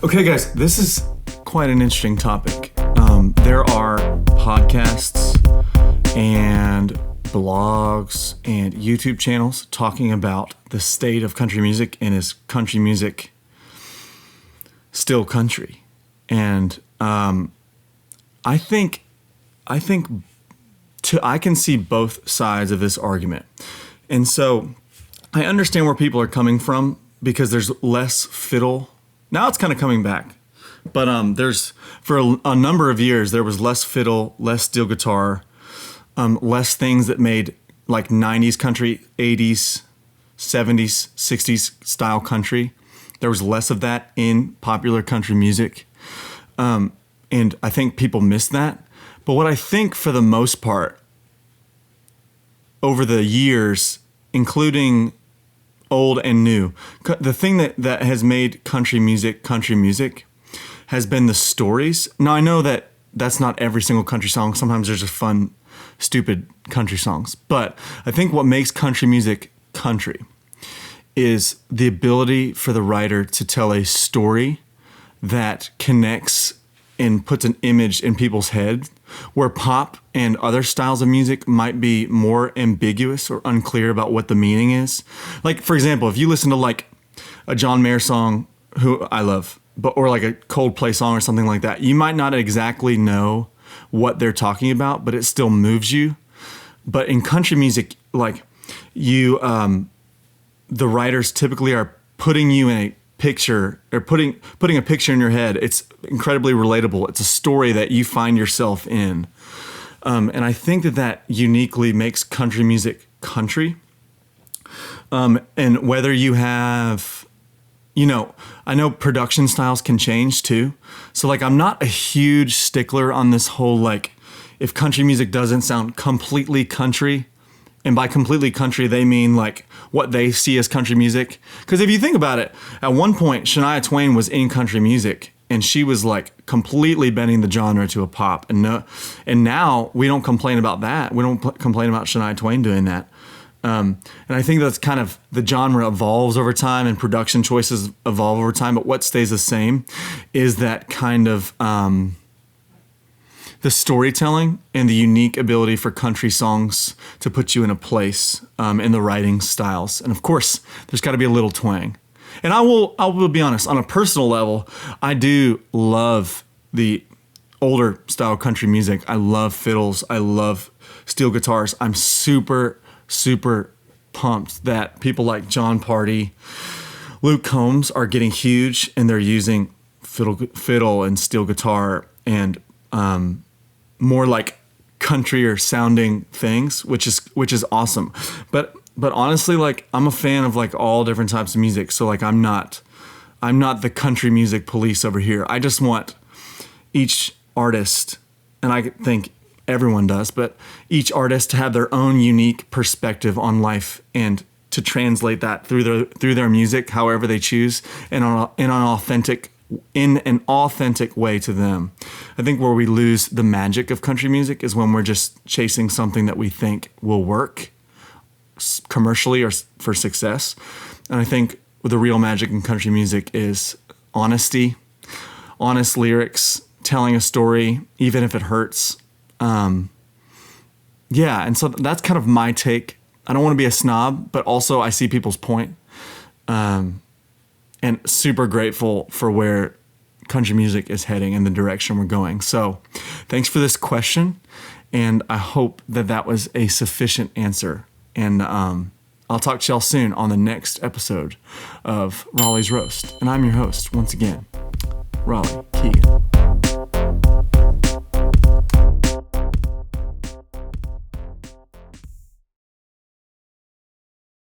Okay, guys, this is quite an interesting topic. There are podcasts and blogs and YouTube channels talking about the state of country music and is country music still country? And I think I can see both sides of this argument. And so I understand where people are coming from because there's less fiddle. Now it's kind of coming back. But there's for a number of years, there was less fiddle, less steel guitar, less things that made like 90s country, 80s, 70s, 60s style country. There was less of that in popular country music. And I think people miss that. But what I think for the most part, over the years, including old and new, the thing that has made country music has been the stories. Now, I know that that's not every single country song. Sometimes there's just fun, stupid country songs. But I think what makes country music country is the ability for the writer to tell a story that connects and puts an image in people's head, where pop and other styles of music might be more ambiguous or unclear about what the meaning is. Like, for example, if you listen to like a John Mayer song, who I love, or like a Coldplay song or something like that, you might not exactly know what they're talking about, but it still moves you. But in country music, like you, the writers typically are putting you in a picture or putting a picture in your head. It's incredibly relatable. It's a story that you find yourself in. And I think that uniquely makes country music country. And whether you have, I know production styles can change too. So like, I'm not a huge stickler on this whole, like, if country music doesn't sound completely country, and by completely country, they mean like what they see as country music. Because if you think about it, at one point, Shania Twain was in country music and she was like completely bending the genre to a pop. And now we don't complain about that. We don't complain about Shania Twain doing that. And I think that's kind of, the genre evolves over time and production choices evolve over time. But what stays the same is that kind of the storytelling and the unique ability for country songs to put you in a place in the writing styles. And of course, there's got to be a little twang. And I will be honest, on a personal level, I do love the older style country music. I love fiddles. I love steel guitars. I'm super, super pumped that people like John Party, Luke Combs are getting huge and they're using fiddle and steel guitar and more like countryer sounding things, which is awesome. But honestly, like, I'm a fan of like all different types of music. So like, I'm not the country music police over here. I just want each artist, and I think everyone does, but each artist to have their own unique perspective on life and to translate that through their music, however they choose, and in an authentic way to them. I think where we lose the magic of country music is when we're just chasing something that we think will work commercially or for success. And I think the real magic in country music is honesty, honest lyrics, telling a story, even if it hurts. And so that's kind of my take. I don't want to be a snob, but also I see people's point. And super grateful for where country music is heading and the direction we're going. So thanks for this question. And I hope that was a sufficient answer. And I'll talk to y'all soon on the next episode of Raleigh's Roast. And I'm your host, once again, Raleigh Keegan.